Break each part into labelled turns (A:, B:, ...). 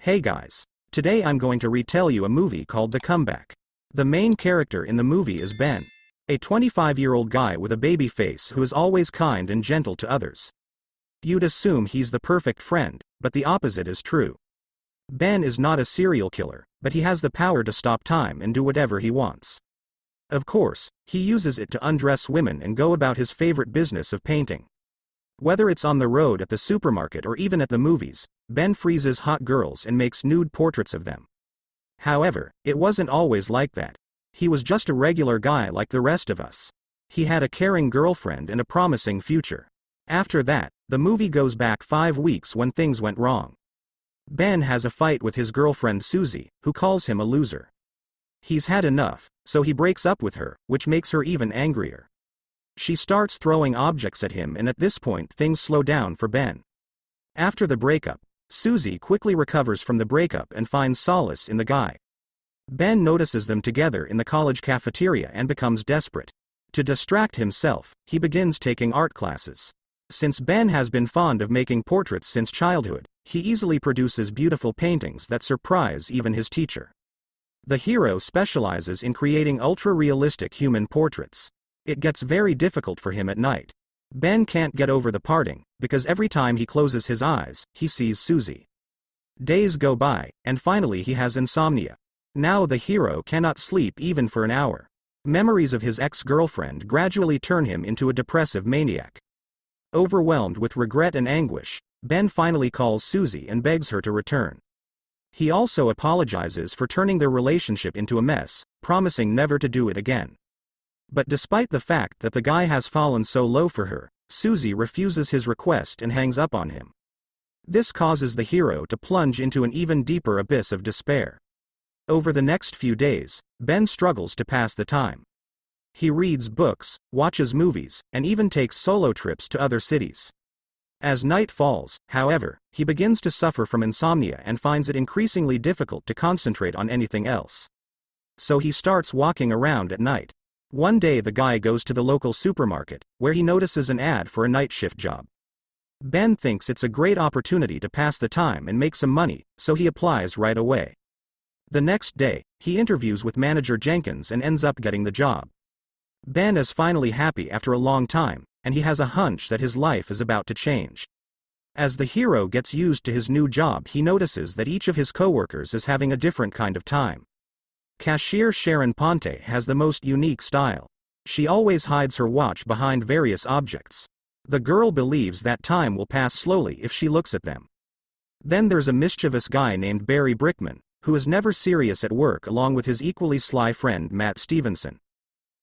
A: Hey guys. Today I'm going to retell you a movie called The Comeback. The main character in the movie is Ben, a 25-year-old guy with a baby face who is always kind and gentle to others. You'd assume he's the perfect friend, but the opposite is true. Ben is not a serial killer, but he has the power to stop time and do whatever he wants. Of course, he uses it to undress women and go about his favorite business of painting. Whether it's on the road, at the supermarket, or even at the movies, Ben freezes hot girls and makes nude portraits of them. However, it wasn't always like that. He was just a regular guy like the rest of us. He had a caring girlfriend and a promising future. After that, the movie goes back 5 weeks when things went wrong. Ben has a fight with his girlfriend Susie, who calls him a loser. He's had enough, so he breaks up with her, which makes her even angrier. She starts throwing objects at him, and at this point things slow down for Ben. After the breakup, Susie quickly recovers from the breakup and finds solace in the guy. Ben notices them together in the college cafeteria and becomes desperate. To distract himself, he begins taking art classes. Since Ben has been fond of making portraits since childhood, he easily produces beautiful paintings that surprise even his teacher. The hero specializes in creating ultra-realistic human portraits. It gets very difficult for him at night. Ben can't get over the parting, because every time he closes his eyes, he sees Susie. Days go by, and finally he has insomnia. Now the hero cannot sleep even for an hour. Memories of his ex-girlfriend gradually turn him into a depressive maniac. Overwhelmed with regret and anguish, Ben finally calls Susie and begs her to return. He also apologizes for turning their relationship into a mess, promising never to do it again. But despite the fact that the guy has fallen so low for her, Susie refuses his request and hangs up on him. This causes the hero to plunge into an even deeper abyss of despair. Over the next few days, Ben struggles to pass the time. He reads books, watches movies, and even takes solo trips to other cities. As night falls, however, he begins to suffer from insomnia and finds it increasingly difficult to concentrate on anything else. So he starts walking around at night. One day the guy goes to the local supermarket, where he notices an ad for a night shift job. Ben thinks it's a great opportunity to pass the time and make some money, so he applies right away. The next day, he interviews with manager Jenkins and ends up getting the job. Ben is finally happy after a long time, and he has a hunch that his life is about to change. As the hero gets used to his new job, he notices that each of his coworkers is having a different kind of time. Cashier Sharon Ponte has the most unique style. She always hides her watch behind various objects. The girl believes that time will pass slowly if she looks at them. Then there's a mischievous guy named Barry Brickman, who is never serious at work, along with his equally sly friend Matt Stevenson.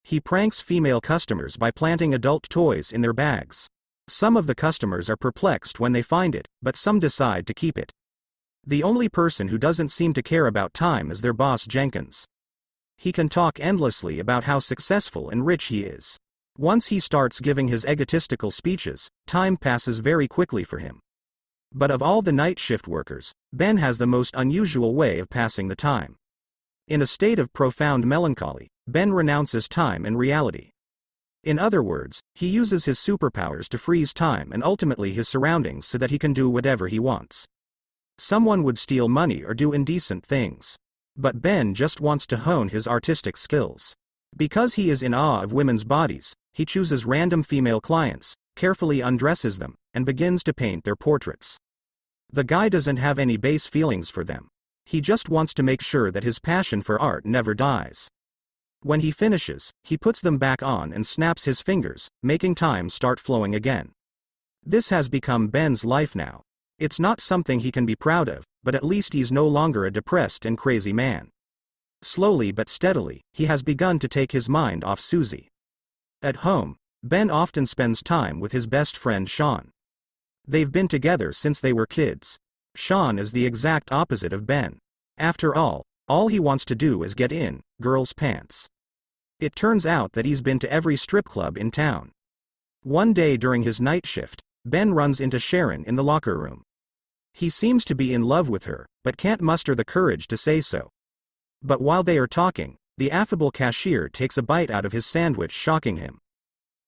A: He pranks female customers by planting adult toys in their bags. Some of the customers are perplexed when they find it, but some decide to keep it. The only person who doesn't seem to care about time is their boss Jenkins. He can talk endlessly about how successful and rich he is. Once he starts giving his egotistical speeches, time passes very quickly for him. But of all the night shift workers, Ben has the most unusual way of passing the time. In a state of profound melancholy, Ben renounces time and reality. In other words, he uses his superpowers to freeze time and ultimately his surroundings so that he can do whatever he wants. Someone would steal money or do indecent things. But Ben just wants to hone his artistic skills. Because he is in awe of women's bodies, he chooses random female clients, carefully undresses them, and begins to paint their portraits. The guy doesn't have any base feelings for them. He just wants to make sure that his passion for art never dies. When he finishes, he puts them back on and snaps his fingers, making time start flowing again. This has become Ben's life now. It's not something he can be proud of, but at least he's no longer a depressed and crazy man. Slowly but steadily, he has begun to take his mind off Susie. At home, Ben often spends time with his best friend Sean. They've been together since they were kids. Sean is the exact opposite of Ben. After all he wants to do is get in girls' pants. It turns out that he's been to every strip club in town. One day during his night shift, Ben runs into Sharon in the locker room. He seems to be in love with her, but can't muster the courage to say so. But while they are talking, the affable cashier takes a bite out of his sandwich, shocking him.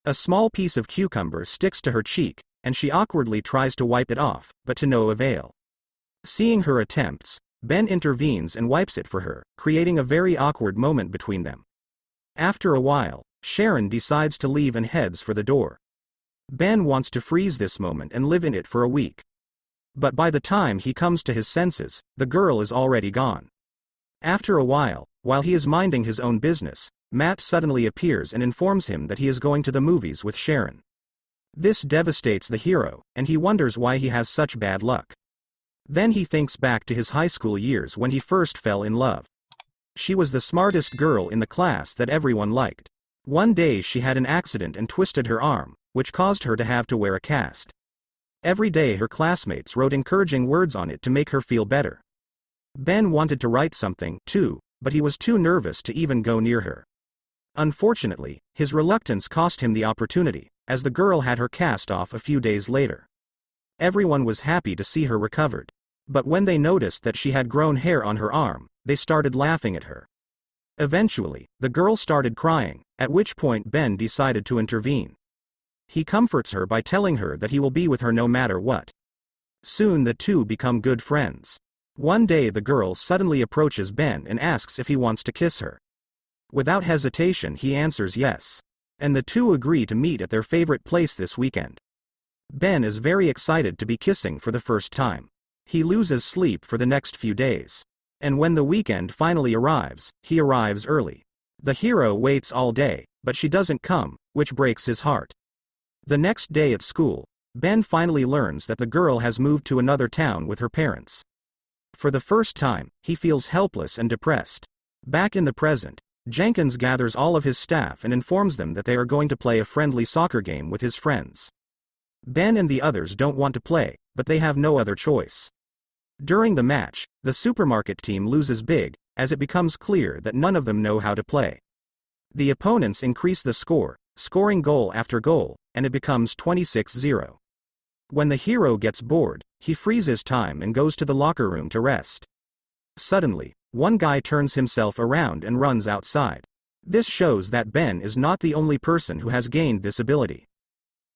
A: A small piece of cucumber sticks to her cheek, and she awkwardly tries to wipe it off, but to no avail. Seeing her attempts, Ben intervenes and wipes it for her, creating a very awkward moment between them. After a while, Sharon decides to leave and heads for the door. Ben wants to freeze this moment and live in it for a week. But by the time he comes to his senses, the girl is already gone. After a while he is minding his own business, Matt suddenly appears and informs him that he is going to the movies with Sharon. This devastates the hero, and he wonders why he has such bad luck. Then he thinks back to his high school years when he first fell in love. She was the smartest girl in the class that everyone liked. One day she had an accident and twisted her arm, which caused her to have to wear a cast. Every day her classmates wrote encouraging words on it to make her feel better. Ben wanted to write something, too, but he was too nervous to even go near her. Unfortunately, his reluctance cost him the opportunity, as the girl had her cast off a few days later. Everyone was happy to see her recovered. But when they noticed that she had grown hair on her arm, they started laughing at her. Eventually, the girl started crying, at which point Ben decided to intervene. He comforts her by telling her that he will be with her no matter what. Soon the two become good friends. One day the girl suddenly approaches Ben and asks if he wants to kiss her. Without hesitation he answers yes. And the two agree to meet at their favorite place this weekend. Ben is very excited to be kissing for the first time. He loses sleep for the next few days. And when the weekend finally arrives, he arrives early. The hero waits all day, but she doesn't come, which breaks his heart. The next day at school, Ben finally learns that the girl has moved to another town with her parents. For the first time, he feels helpless and depressed. Back in the present, Jenkins gathers all of his staff and informs them that they are going to play a friendly soccer game with his friends. Ben and the others don't want to play, but they have no other choice. During the match, the supermarket team loses big, as it becomes clear that none of them know how to play. The opponents increase the score, scoring goal after goal, and it becomes 26-0. When the hero gets bored, he freezes time and goes to the locker room to rest. Suddenly, one guy turns himself around and runs outside. This shows that Ben is not the only person who has gained this ability.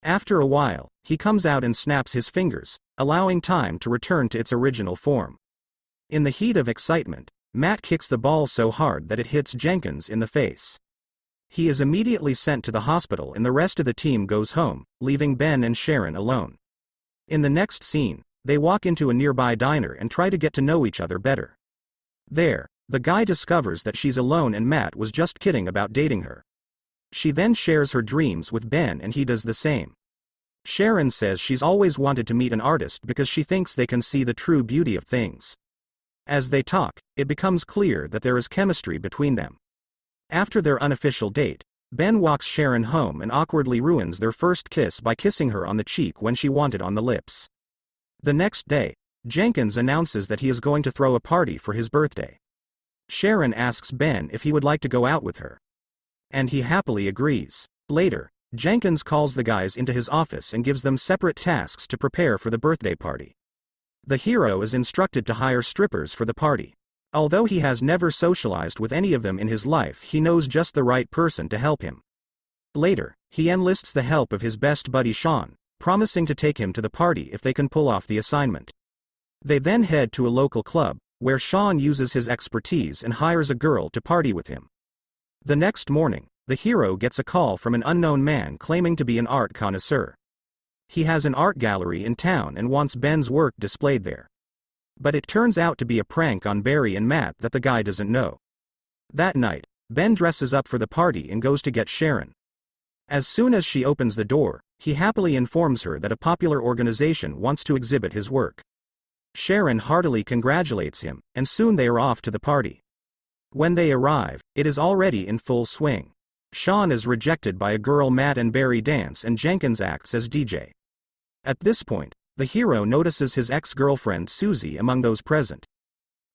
A: After a while, he comes out and snaps his fingers, allowing time to return to its original form. In the heat of excitement, Matt kicks the ball so hard that it hits Jenkins in the face. He is immediately sent to the hospital and the rest of the team goes home, leaving Ben and Sharon alone. In the next scene, they walk into a nearby diner and try to get to know each other better. There, the guy discovers that she's alone and Matt was just kidding about dating her. She then shares her dreams with Ben and he does the same. Sharon says she's always wanted to meet an artist because she thinks they can see the true beauty of things. As they talk, it becomes clear that there is chemistry between them. After their unofficial date, Ben walks Sharon home and awkwardly ruins their first kiss by kissing her on the cheek when she wanted on the lips. The next day, Jenkins announces that he is going to throw a party for his birthday. Sharon asks Ben if he would like to go out with her. And he happily agrees. Later, Jenkins calls the guys into his office and gives them separate tasks to prepare for the birthday party. The hero is instructed to hire strippers for the party. Although he has never socialized with any of them in his life, he knows just the right person to help him. Later, he enlists the help of his best buddy Sean, promising to take him to the party if they can pull off the assignment. They then head to a local club, where Sean uses his expertise and hires a girl to party with him. The next morning, the hero gets a call from an unknown man claiming to be an art connoisseur. He has an art gallery in town and wants Ben's work displayed there. But it turns out to be a prank on Barry and Matt that the guy doesn't know. That night, Ben dresses up for the party and goes to get Sharon. As soon as she opens the door, he happily informs her that a popular organization wants to exhibit his work. Sharon heartily congratulates him, and soon they are off to the party. When they arrive, it is already in full swing. Sean is rejected by a girl Matt and Barry dance and Jenkins acts as DJ. At this point, the hero notices his ex-girlfriend Susie among those present.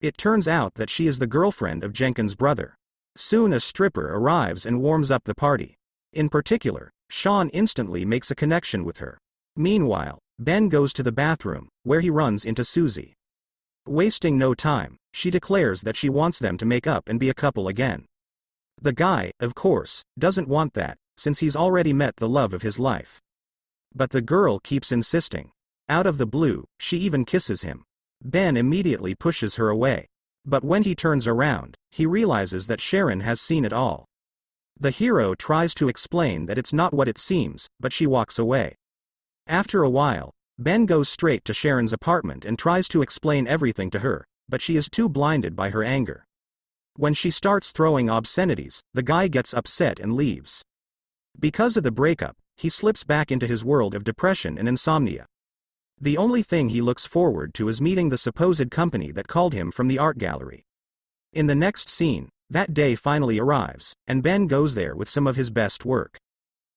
A: It turns out that she is the girlfriend of Jenkins' brother. Soon a stripper arrives and warms up the party. In particular, Sean instantly makes a connection with her. Meanwhile, Ben goes to the bathroom, where he runs into Susie. Wasting no time, she declares that she wants them to make up and be a couple again. The guy, of course, doesn't want that, since he's already met the love of his life. But the girl keeps insisting. Out of the blue, she even kisses him. Ben immediately pushes her away. But when he turns around, he realizes that Sharon has seen it all. The hero tries to explain that it's not what it seems, but she walks away. After a while, Ben goes straight to Sharon's apartment and tries to explain everything to her, but she is too blinded by her anger. When she starts throwing obscenities, the guy gets upset and leaves. Because of the breakup, he slips back into his world of depression and insomnia. The only thing he looks forward to is meeting the supposed company that called him from the art gallery. In the next scene, that day finally arrives, and Ben goes there with some of his best work.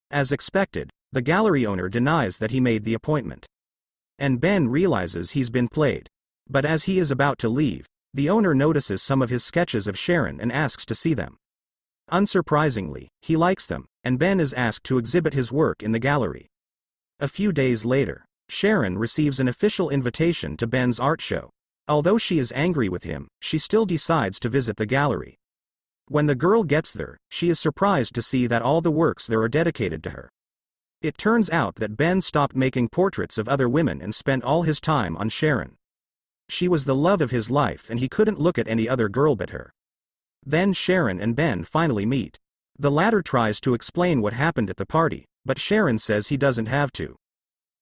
A: As expected, the gallery owner denies that he made the appointment. And Ben realizes he's been played. But as he is about to leave, the owner notices some of his sketches of Sharon and asks to see them. Unsurprisingly, he likes them, and Ben is asked to exhibit his work in the gallery. A few days later, Sharon receives an official invitation to Ben's art show. Although she is angry with him, she still decides to visit the gallery. When the girl gets there, she is surprised to see that all the works there are dedicated to her. It turns out that Ben stopped making portraits of other women and spent all his time on Sharon. She was the love of his life and he couldn't look at any other girl but her. Then Sharon and Ben finally meet. The latter tries to explain what happened at the party, but Sharon says he doesn't have to.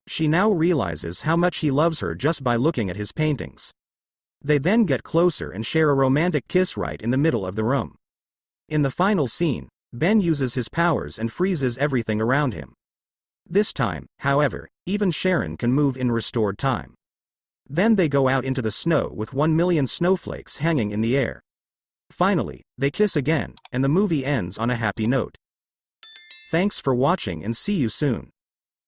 A: She now realizes how much he loves her just by looking at his paintings. They then get closer and share a romantic kiss right in the middle of the room. In the final scene, Ben uses his powers and freezes everything around him. This time, however, even Sharon can move in restored time. Then they go out into the snow with 1 million snowflakes hanging in the air. Finally, they kiss again, and the movie ends on a happy note. Thanks for watching and see you soon.